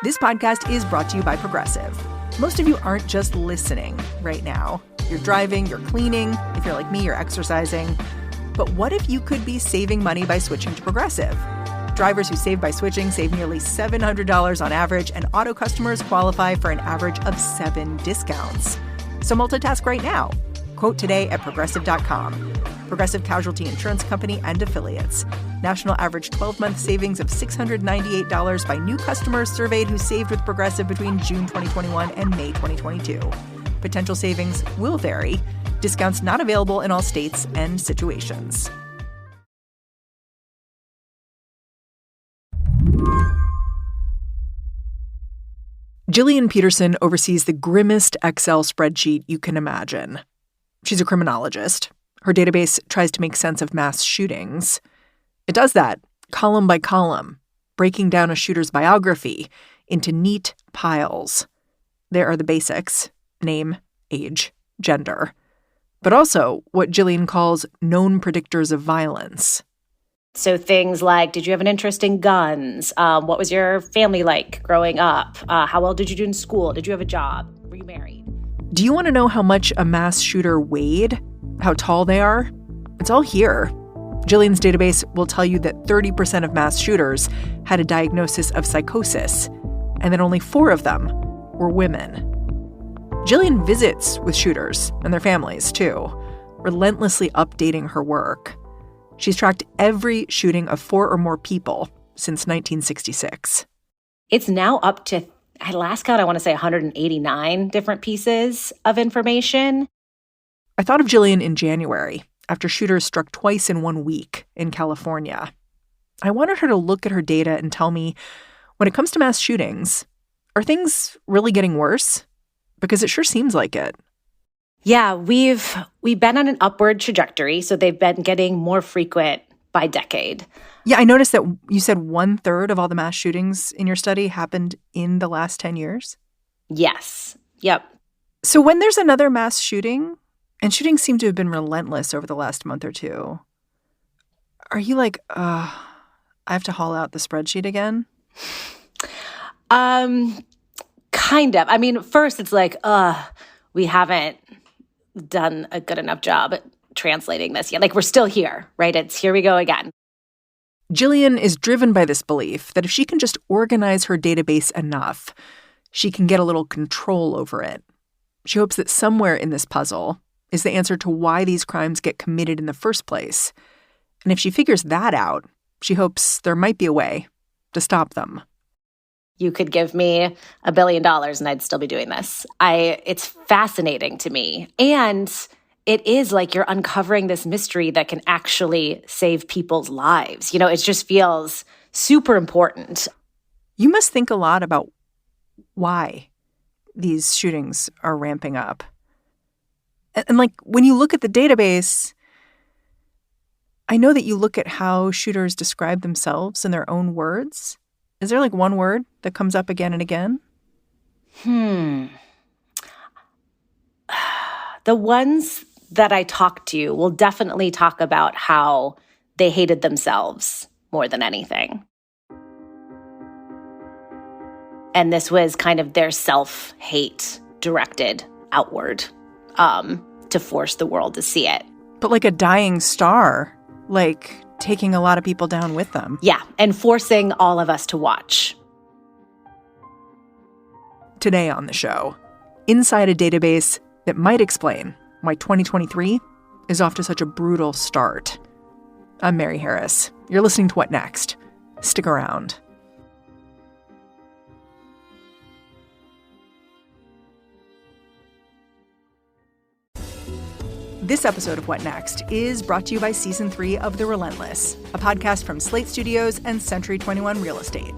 This podcast is brought to you by Progressive. Most of you aren't just listening right now. You're driving, you're cleaning. If you're like me, you're exercising. But what if you could be saving money by switching to Progressive? Drivers who save by switching save nearly $700 on average, and auto customers qualify for an average of 7 discounts. So multitask right now. Quote today at Progressive.com. Progressive Casualty Insurance Company and Affiliates. National average 12-month savings of $698 by new customers surveyed who saved with Progressive between June 2021 and May 2022. Potential savings will vary. Discounts not available in all states and situations. Jillian Peterson oversees the grimmest Excel spreadsheet you can imagine. She's a criminologist. Her database tries to make sense of mass shootings. It does that column by column, breaking down a shooter's biography into neat piles. There are the basics: name, age, gender. But also what Jillian calls known predictors of violence. So things like, did you have an interest in guns? What was your family like growing up? How well did you do in school? Did you have a job? Were you married? Do you want to know how much a mass shooter weighed? How tall they are? It's all here. Jillian's database will tell you that 30% of mass shooters had a diagnosis of psychosis, and that only 4 of them were women. Jillian visits with shooters and their families, too, relentlessly updating her work. She's tracked every shooting of 4 or more people since 1966. It's now up to, at last count, I want to say 189 different pieces of information. I thought of Jillian in January, after shooters struck twice in 1 week in California. I wanted her to look at her data and tell me, when it comes to mass shootings, are things really getting worse? Because it sure seems like it. Yeah, we've been on an upward trajectory, so they've been getting more frequent by decade. Yeah, I noticed that you said 1/3 of all the mass shootings in your study happened in the last 10 years? Yes. Yep. So when there's another mass shooting, and shootings seem to have been relentless over the last month or two, are you like, I have to haul out the spreadsheet again? Kind of. I mean, first it's like, we haven't done a good enough job at translating this yet. Like, we're still here, right? It's here we go again. Jillian is driven by this belief that if she can just organize her database enough, she can get a little control over it. She hopes that somewhere in this puzzle is the answer to why these crimes get committed in the first place. And if she figures that out, she hopes there might be a way to stop them. You could give me $1 billion and I'd still be doing this. It's fascinating to me. And it is like you're uncovering this mystery that can actually save people's lives. You know, it just feels super important. You must think a lot about why these shootings are ramping up. And like, when you look at the database, I know that you look at how shooters describe themselves in their own words. Is there like one word that comes up again and again? The ones that I talk to will definitely talk about how they hated themselves more than anything. And this was kind of their self-hate directed outward to force the world to see it. But like a dying star, like taking a lot of people down with them. Yeah, and forcing all of us to watch. Today on the show, inside a database that might explain why 2023 is off to such a brutal start. I'm Mary Harris. You're listening to What Next? Stick around. This episode of What Next is brought to you by Season 3 of The Relentless, a podcast from Slate Studios and Century 21 Real Estate.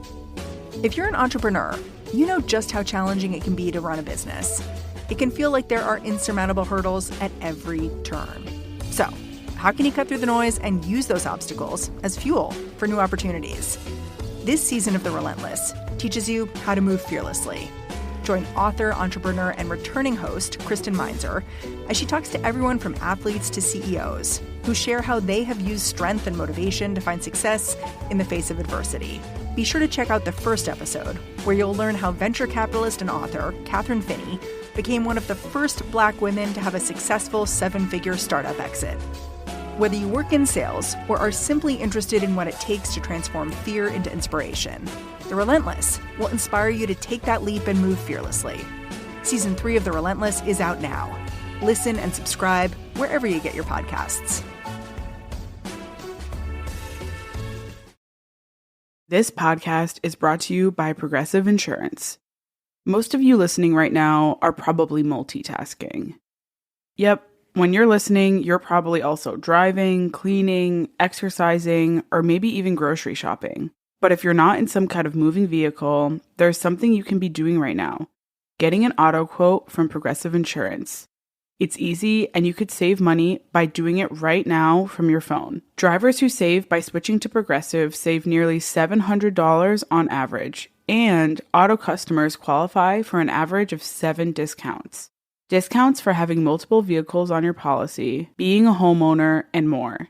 If you're an entrepreneur, you know just how challenging it can be to run a business. It can feel like there are insurmountable hurdles at every turn. So, how can you cut through the noise and use those obstacles as fuel for new opportunities? This season of The Relentless teaches you how to move fearlessly. Join author, entrepreneur, and returning host Kristen Meinzer as she talks to everyone from athletes to CEOs who share how they have used strength and motivation to find success in the face of adversity. be sure to check out the first episode, where you'll learn how venture capitalist and author Catherine Finney became one of the first Black women to have a successful 7-figure startup exit. Whether you work in sales or are simply interested in what it takes to transform fear into inspiration, The Relentless will inspire you to take that leap and move fearlessly. Season 3 of The Relentless is out now. Listen and subscribe wherever you get your podcasts. This podcast is brought to you by Progressive Insurance. Most of you listening right now are probably multitasking. Yep, when you're listening, you're probably also driving, cleaning, exercising, or maybe even grocery shopping. But if you're not in some kind of moving vehicle, there's something you can be doing right now. Getting an auto quote from Progressive Insurance. It's easy, and you could save money by doing it right now from your phone. Drivers who save by switching to Progressive save nearly $700 on average, and auto customers qualify for an average of 7 discounts. Discounts for having multiple vehicles on your policy, being a homeowner, and more.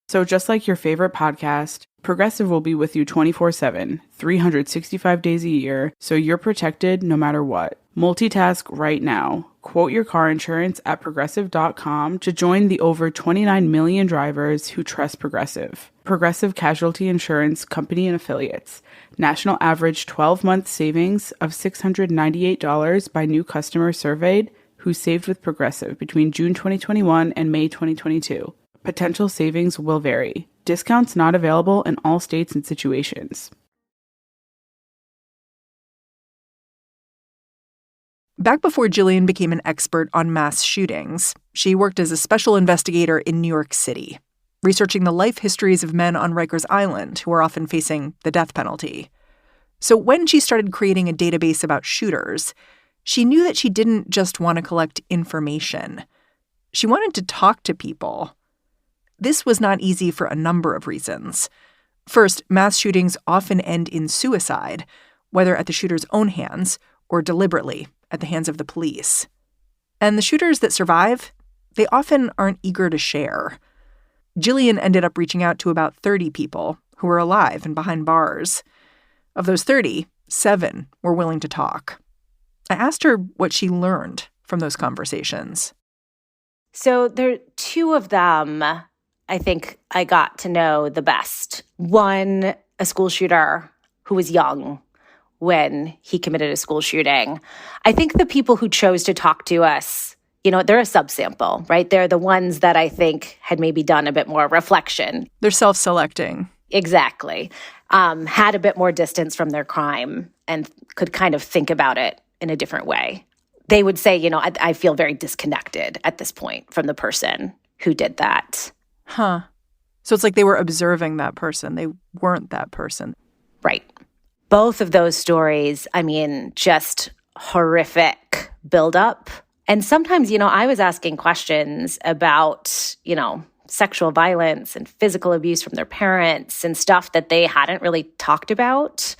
So just like your favorite podcast, Progressive will be with you 24/7, 365 days a year, so you're protected no matter what. Multitask right now. Quote your car insurance at Progressive.com to join the over 29 million drivers who trust Progressive. Progressive Casualty Insurance Company and Affiliates. National average 12-month savings of $698 by new customers surveyed who saved with Progressive between June 2021 and May 2022. Potential savings will vary. Discounts not available in all states and situations. Back before Jillian became an expert on mass shootings, she worked as a special investigator in New York City, researching the life histories of men on Rikers Island who are often facing the death penalty. So when she started creating a database about shooters, she knew that she didn't just want to collect information. She wanted to talk to people. This was not easy for a number of reasons. First, mass shootings often end in suicide, whether at the shooter's own hands or deliberately at the hands of the police. And the shooters that survive, they often aren't eager to share. Jillian ended up reaching out to about 30 people who were alive and behind bars. Of those 30, 7 were willing to talk. I asked her what she learned from those conversations. So there are 2 of them I think I got to know the best. One, a school shooter who was young when he committed a school shooting. I think the people who chose to talk to us, they're a subsample, right? They're the ones that I think had maybe done a bit more reflection. They're self-selecting. Exactly. Had a bit more distance from their crime and could kind of think about it in a different way. They would say, I feel very disconnected at this point from the person who did that. Huh. So it's like they were observing that person. They weren't that person. Right. Both of those stories, just horrific buildup. And sometimes, I was asking questions about, sexual violence and physical abuse from their parents and stuff that they hadn't really talked about.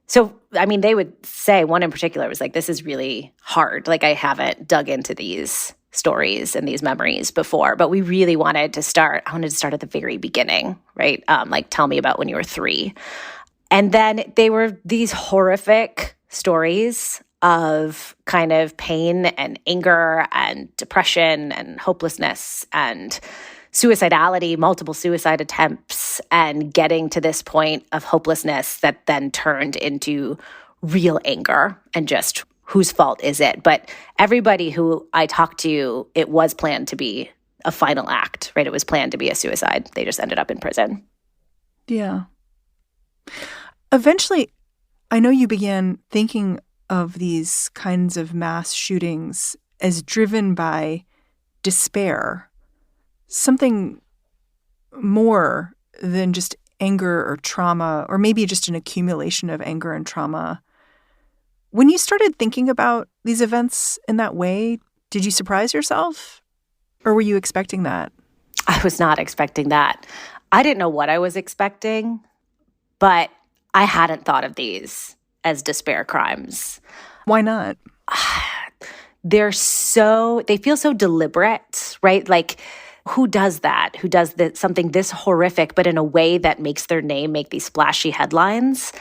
So, they would say, one in particular was like, this is really hard. Like, I haven't dug into these stories and these memories before, but we really wanted to start. I wanted to start at the very beginning, right? Tell me about when you were 3. And then they were these horrific stories of kind of pain and anger and depression and hopelessness and suicidality, multiple suicide attempts, and getting to this point of hopelessness that then turned into real anger and just whose fault is it? But everybody who I talked to, it was planned to be a final act, right? It was planned to be a suicide. They just ended up in prison. Yeah. Eventually, I know you began thinking of these kinds of mass shootings as driven by despair, something more than just anger or trauma, or maybe just an accumulation of anger and trauma. When you started thinking about these events in that way, did you surprise yourself? Or were you expecting that? I was not expecting that. I didn't know what I was expecting, but I hadn't thought of these as despair crimes. Why not? They feel so deliberate, right? Like Who does that? Who does something this horrific, but in a way that makes their name make these flashy headlines?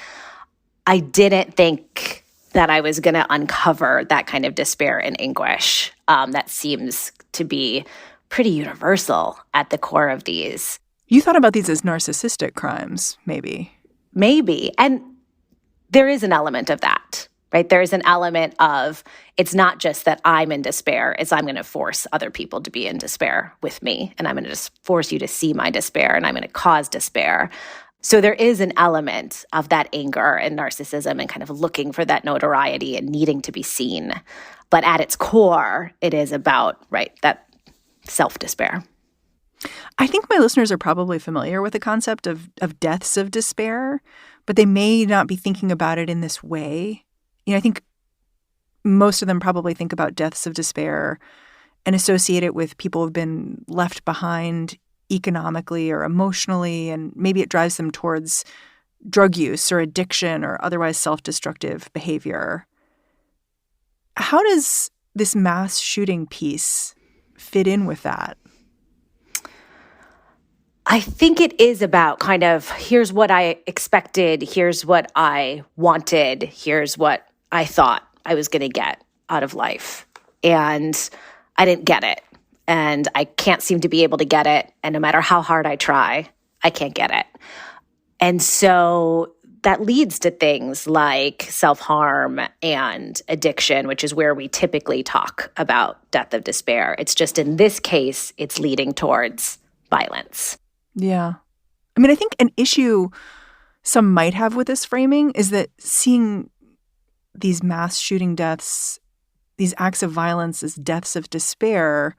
I didn't think that I was going to uncover that kind of despair and anguish that seems to be pretty universal at the core of these. You thought about these as narcissistic crimes, maybe. Maybe. And there is an element of that, right? There is an element of it's not just that I'm in despair, it's I'm going to force other people to be in despair with me, and I'm going to just force you to see my despair, and I'm going to cause despair. So there is an element of that anger and narcissism and kind of looking for that notoriety and needing to be seen. But at its core, it is about, right, that self-despair. I think my listeners are probably familiar with the concept of deaths of despair, but they may not be thinking about it in this way. I think most of them probably think about deaths of despair and associate it with people who've been left behind economically or emotionally, and maybe it drives them towards drug use or addiction or otherwise self-destructive behavior. How does this mass shooting piece fit in with that? I think it is about kind of, here's what I expected, here's what I wanted, here's what I thought I was going to get out of life. And I didn't get it. And I can't seem to be able to get it. And no matter how hard I try, I can't get it. And so that leads to things like self-harm and addiction, which is where we typically talk about death of despair. It's just in this case, it's leading towards violence. Yeah. I mean, I think an issue some might have with this framing is that seeing these mass shooting deaths, these acts of violence as deaths of despair,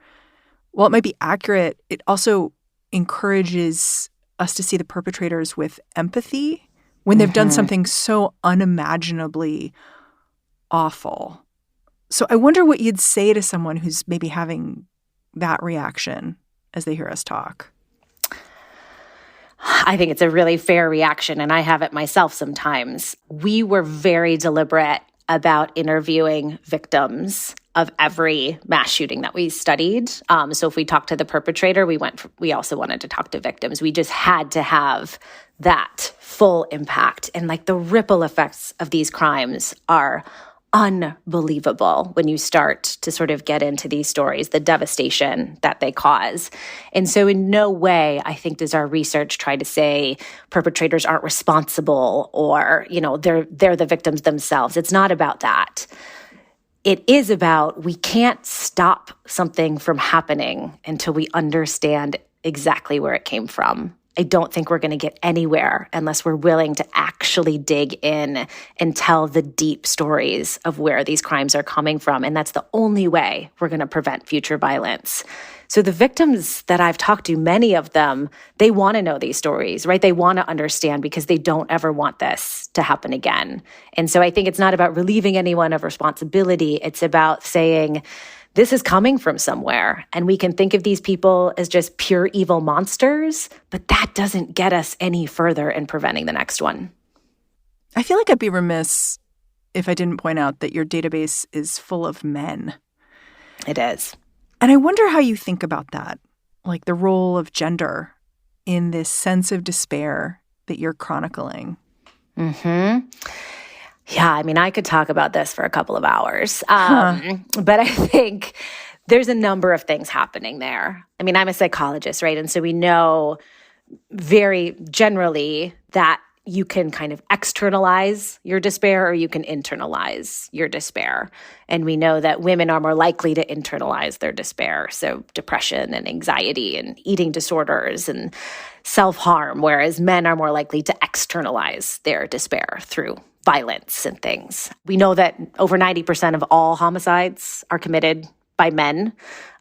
while it might be accurate, it also encourages us to see the perpetrators with empathy when they've done something so unimaginably awful. So I wonder what you'd say to someone who's maybe having that reaction as they hear us talk. I think it's a really fair reaction, and I have it myself sometimes. We were very deliberate about interviewing victims of every mass shooting that we studied. So if we talked to the perpetrator, we also wanted to talk to victims. We just had to have that full impact. And like the ripple effects of these crimes are unbelievable when you start to sort of get into these stories, the devastation that they cause. And so in no way, I think, does our research try to say perpetrators aren't responsible or, they're the victims themselves. It's not about that. It is about we can't stop something from happening until we understand exactly where it came from. I don't think we're going to get anywhere unless we're willing to actually dig in and tell the deep stories of where these crimes are coming from. And that's the only way we're going to prevent future violence. So the victims that I've talked to, many of them, they want to know these stories, right? They want to understand because they don't ever want this to happen again. And so I think it's not about relieving anyone of responsibility. It's about saying, this is coming from somewhere, and we can think of these people as just pure evil monsters, but that doesn't get us any further in preventing the next one. I feel like I'd be remiss if I didn't point out that your database is full of men. It is. And I wonder how you think about that, like the role of gender in this sense of despair that you're chronicling. Yeah, I mean, I could talk about this for a couple of hours, but I think there's a number of things happening there. I mean, I'm a psychologist, right? And so we know very generally that you can kind of externalize your despair or you can internalize your despair. And we know that women are more likely to internalize their despair. So depression and anxiety and eating disorders and self-harm, whereas men are more likely to externalize their despair through violence and things. We know that over 90% of all homicides are committed by men,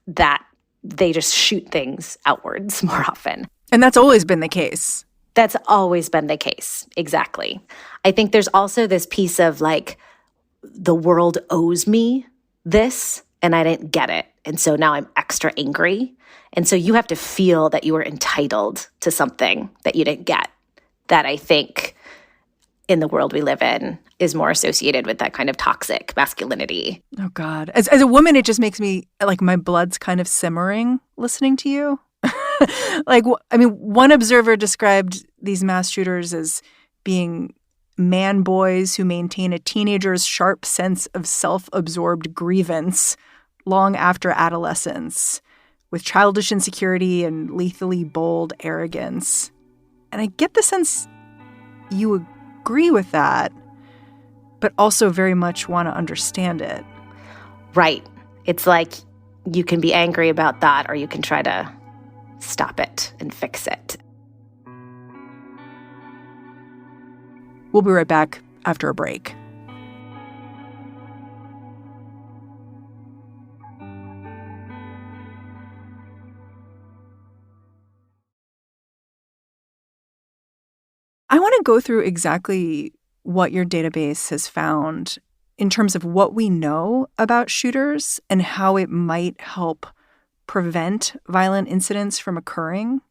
that they just shoot things outwards more often. And that's always been the case. That's always been the case. Exactly. I think there's also this piece of like, the world owes me this and I didn't get it. And so now I'm extra angry. And so you have to feel that you were entitled to something that you didn't get. That I think in the world we live in is more associated with that kind of toxic masculinity. Oh, God. As a woman, it just makes me like my blood's kind of simmering listening to you. One observer described these mass shooters as being man boys who maintain a teenager's sharp sense of self-absorbed grievance long after adolescence, with childish insecurity and lethally bold arrogance. And I get the sense you agree with that, but also very much want to understand it. Right. It's like you can be angry about that, or you can try to stop it and fix it. We'll be right back after a break. I want to go through exactly what your database has found in terms of what we know about shooters and how it might help prevent violent incidents from occurring.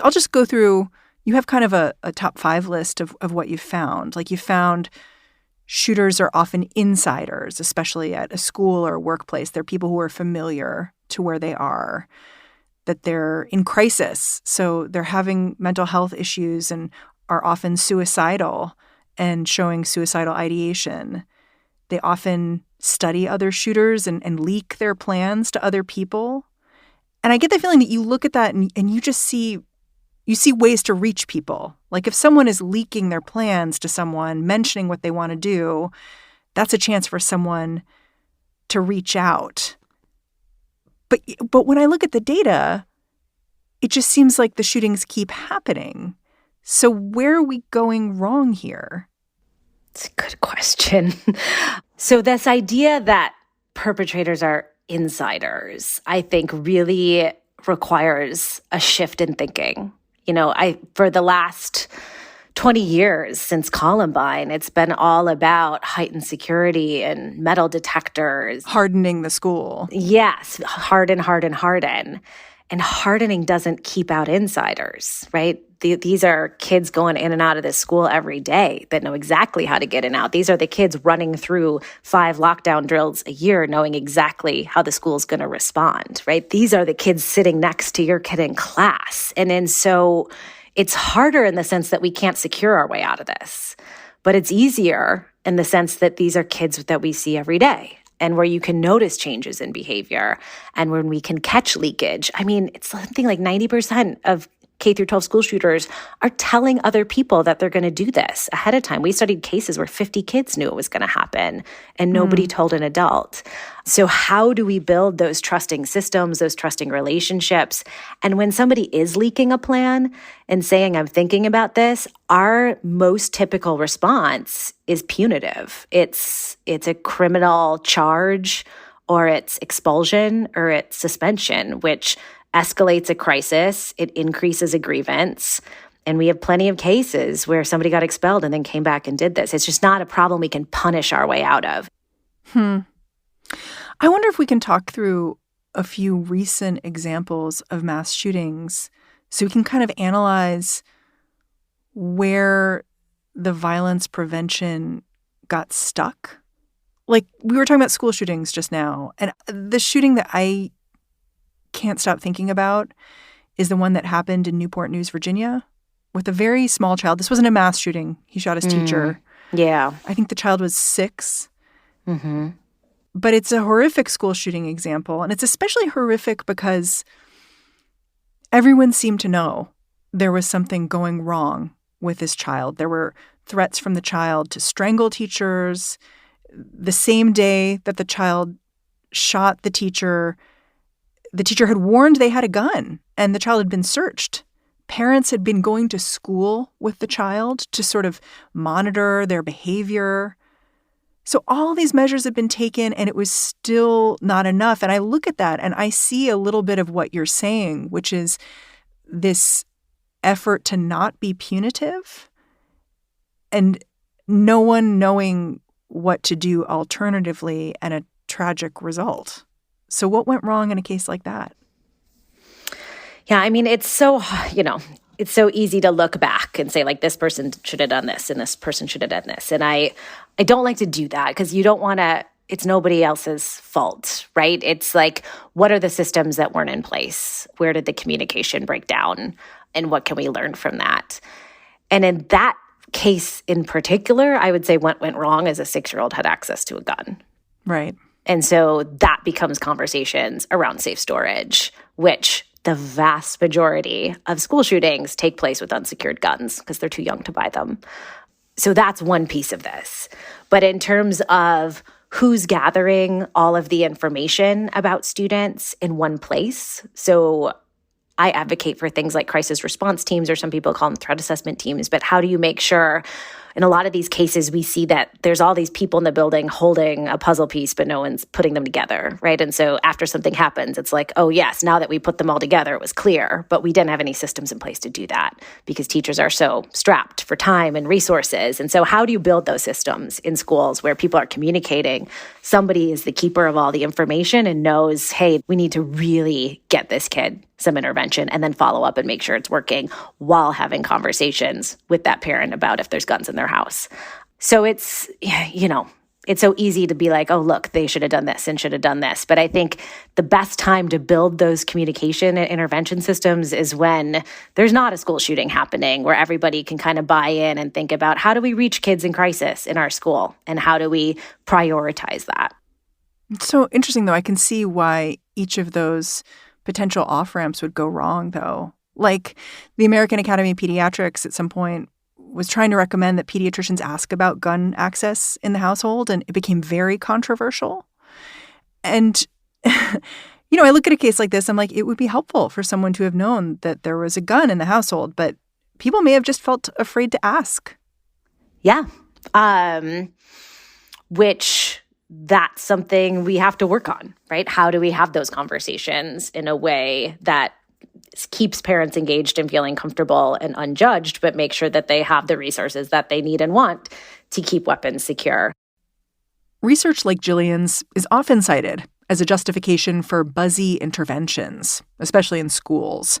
I'll just go through, you have kind of a top 5 list of what you've found. You found shooters are often insiders, especially at a school or a workplace. They're people who are familiar to where they are, that they're in crisis. So they're having mental health issues and are often suicidal and showing suicidal ideation. They often study other shooters and leak their plans to other people. And I get the feeling that you look at that and you just see ways to reach people. If someone is leaking their plans to someone, mentioning what they want to do, that's a chance for someone to reach out. But when I look at the data, it just seems like the shootings keep happening. So where are we going wrong here? It's a good question. So this idea that perpetrators are insiders, I think really requires a shift in thinking. For the last 20 years since Columbine, it's been all about heightened security and metal detectors. Hardening the school. Yes, harden. And hardening doesn't keep out insiders, right? These are kids going in and out of this school every day that know exactly how to get in and out. These are the kids running through 5 lockdown drills a year, knowing exactly how the school's going to respond, right? These are the kids sitting next to your kid in class. And so it's harder in the sense that we can't secure our way out of this. But it's easier in the sense that these are kids that we see every day, and where you can notice changes in behavior, and when we can catch leakage. It's something like 90% of K through 12 school shooters are telling other people that they're going to do this ahead of time. We studied cases where 50 kids knew it was going to happen and nobody told an adult. So how do we build those trusting systems, those trusting relationships? And when somebody is leaking a plan and saying, I'm thinking about this, our most typical response is punitive. It's a criminal charge, or it's expulsion, or it's suspension, which escalates a crisis, it increases a grievance. And we have plenty of cases where somebody got expelled and then came back and did this. It's just not a problem we can punish our way out of. I wonder if we can talk through a few recent examples of mass shootings so we can kind of analyze where the violence prevention got stuck. We were talking about school shootings just now, and the shooting that I can't stop thinking about is the one that happened in Newport News, Virginia, with a very small child. This wasn't a mass shooting. He shot his teacher. Yeah. I think the child was 6. Mm-hmm. But it's a horrific school shooting example. And it's especially horrific because everyone seemed to know there was something going wrong with this child. There were threats from the child to strangle teachers. The same day that the child shot the teacher had warned they had a gun and the child had been searched. Parents had been going to school with the child to sort of monitor their behavior. So all these measures had been taken and it was still not enough. And I look at that and I see a little bit of what you're saying, which is this effort to not be punitive and no one knowing what to do alternatively, and a tragic result. So what went wrong in a case like that? Yeah, it's so, it's so easy to look back and say, this person should have done this and this person should have done this. And I don't like to do that because you don't want to it's nobody else's fault, right? It's like, what are the systems that weren't in place? Where did the communication break down? And what can we learn from that? And in that case in particular, I would say what went wrong is a 6-year-old had access to a gun. Right. And so that becomes conversations around safe storage, which the vast majority of school shootings take place with unsecured guns because they're too young to buy them. So that's one piece of this. But in terms of who's gathering all of the information about students in one place, so I advocate for things like crisis response teams, or some people call them threat assessment teams. But how do you make sure, in a lot of these cases, we see that there's all these people in the building holding a puzzle piece, but no one's putting them together, right? And so after something happens, it's like, oh, yes, now that we put them all together, it was clear. But we didn't have any systems in place to do that because teachers are so strapped for time and resources. And so how do you build those systems in schools where people are communicating? Somebody is the keeper of all the information and knows, hey, we need to really get this kid some intervention and then follow up and make sure it's working while having conversations with that parent about if there's guns in their house. So it's, it's so easy to be like, oh, look, they should have done this and should have done this. But I think the best time to build those communication and intervention systems is when there's not a school shooting happening, where everybody can kind of buy in and think about how do we reach kids in crisis in our school and how do we prioritize that. It's so interesting, though. I can see why each of those potential off-ramps would go wrong, though. Like the American Academy of Pediatrics at some point was trying to recommend that pediatricians ask about gun access in the household, and it became very controversial. And, I look at a case like this, I'm like, it would be helpful for someone to have known that there was a gun in the household, but people may have just felt afraid to ask. Yeah. Which that's something we have to work on, right? How do we have those conversations in a way that keeps parents engaged and feeling comfortable and unjudged, but make sure that they have the resources that they need and want to keep weapons secure? Research like Jillian's is often cited as a justification for buzzy interventions, especially in schools.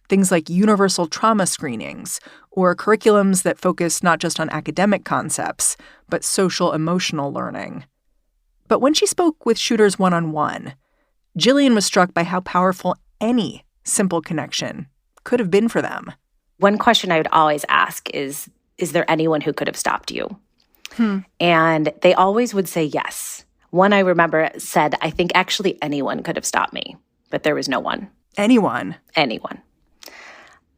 Things like universal trauma screenings or curriculums that focus not just on academic concepts, but social emotional learning. But when she spoke with shooters one-on-one, Jillian was struck by how powerful any simple connection could have been for them. One question I would always ask is there anyone who could have stopped you? And they always would say yes. One I remember said, I think actually anyone could have stopped me, but there was no one. Anyone? Anyone.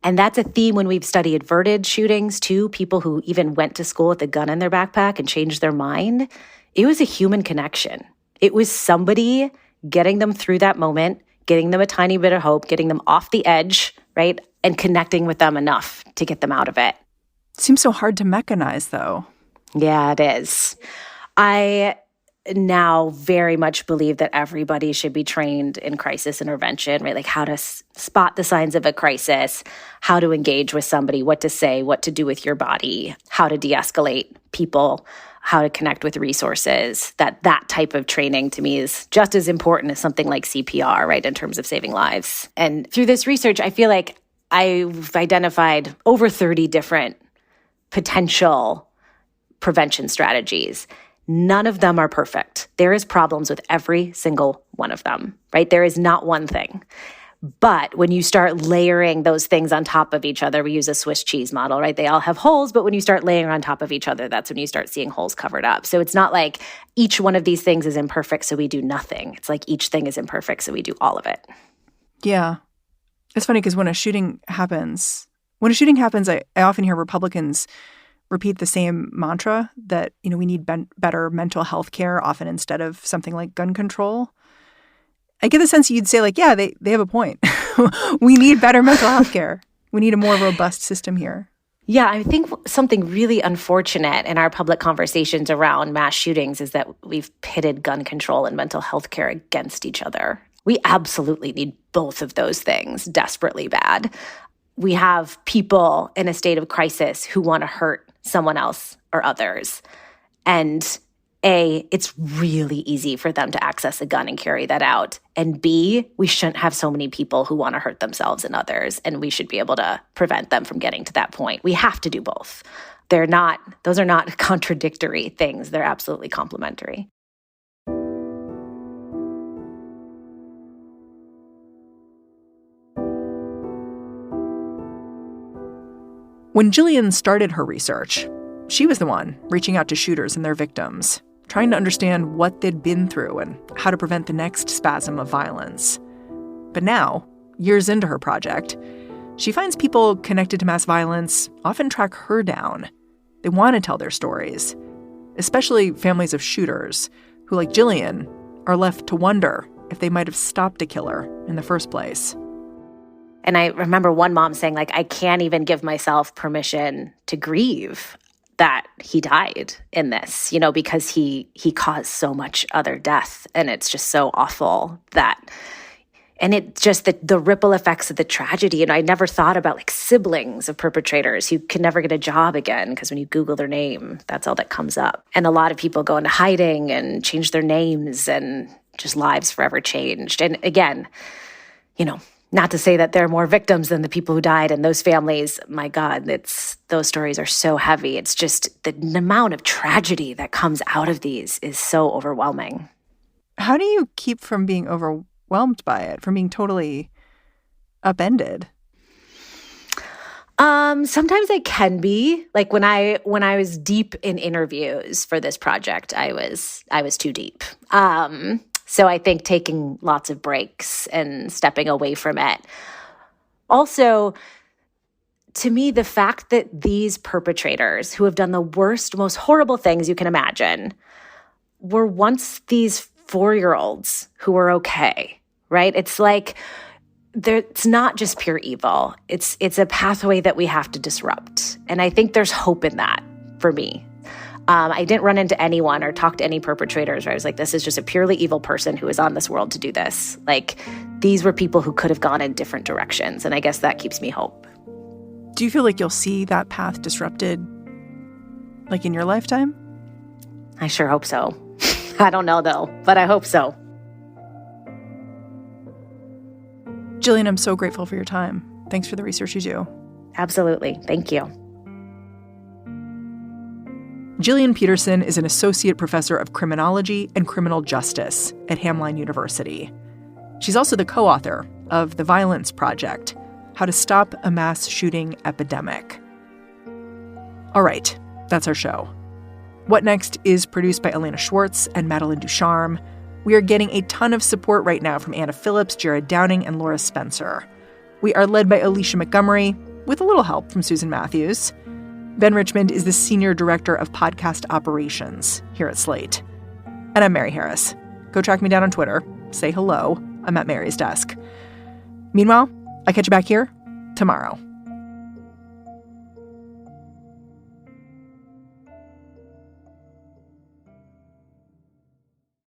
And that's a theme when we've studied averted shootings too, people who even went to school with a gun in their backpack and changed their mind. It was a human connection. It was somebody getting them through that moment, getting them a tiny bit of hope, getting them off the edge, right? And connecting with them enough to get them out of it. Seems so hard to mechanize, though. Yeah, it is. I now very much believe that everybody should be trained in crisis intervention, right? Like how to spot the signs of a crisis, how to engage with somebody, what to say, what to do with your body, how to de-escalate people, how to connect with resources. That type of training to me is just as important as something like CPR, right, in terms of saving lives. And through this research, I feel like I've identified over 30 different potential prevention strategies. None of them are perfect. There is problems with every single one of them, right? There is not one thing. But when you start layering those things on top of each other, we use a Swiss cheese model, right? They all have holes, but when you start layering on top of each other, that's when you start seeing holes covered up. So it's not like each one of these things is imperfect, so we do nothing. It's like each thing is imperfect, so we do all of it. Yeah. It's funny because when a shooting happens, I often hear Republicans repeat the same mantra that, we need better mental health care, often instead of something like gun control. I get the sense you'd say, like, yeah, they have a point. We need better mental health care. We need a more robust system here. Yeah, I think something really unfortunate in our public conversations around mass shootings is that we've pitted gun control and mental health care against each other. We absolutely need both of those things desperately bad. We have people in a state of crisis who want to hurt someone else or others. And A, it's really easy for them to access a gun and carry that out. And B, we shouldn't have so many people who want to hurt themselves and others, and we should be able to prevent them from getting to that point. We have to do both. Those are not contradictory things. They're absolutely complementary. When Jillian started her research, she was the one reaching out to shooters and their victims, trying to understand what they'd been through and how to prevent the next spasm of violence. But now, years into her project, she finds people connected to mass violence often track her down. They want to tell their stories, especially families of shooters who, like Jillian, are left to wonder if they might have stopped a killer in the first place. And I remember one mom saying, like, I can't even give myself permission to grieve that he died in this, because he caused so much other death. And it's just so awful and it just the ripple effects of the tragedy. And I never thought about like siblings of perpetrators who can never get a job again, because when you Google their name, that's all that comes up. And a lot of people go into hiding and change their names, and just lives forever changed. And again, not to say that there are more victims than the people who died, and those families, my God, those stories are so heavy. It's just the amount of tragedy that comes out of these is so overwhelming. How do you keep from being overwhelmed by it, from being totally upended? Sometimes I can be. Like when I was deep in interviews for this project, I was too deep. So I think taking lots of breaks and stepping away from it. Also, to me, the fact that these perpetrators who have done the worst, most horrible things you can imagine were once these 4-year-olds who were okay, right? It's like it's not just pure evil. It's a pathway that we have to disrupt. And I think there's hope in that for me. I didn't run into anyone or talk to any perpetrators where I was like, this is just a purely evil person who is on this world to do this. Like, these were people who could have gone in different directions. And I guess that keeps me hope. Do you feel like you'll see that path disrupted, like in your lifetime? I sure hope so. I don't know, though, but I hope so. Jillian, I'm so grateful for your time. Thanks for the research you do. Absolutely. Thank you. Jillian Peterson is an associate professor of criminology and criminal justice at Hamline University. She's also the co-author of The Violence Project, How to Stop a Mass Shooting Epidemic. All right, that's our show. What Next is produced by Elena Schwartz and Madeline Ducharme. We are getting a ton of support right now from Anna Phillips, Jared Downing, and Laura Spencer. We are led by Alicia Montgomery, with a little help from Susan Matthews. Ben Richmond is the Senior Director of Podcast Operations here at Slate. And I'm Mary Harris. Go track me down on Twitter. Say hello. I'm at Mary's desk. Meanwhile, I'll catch you back here tomorrow.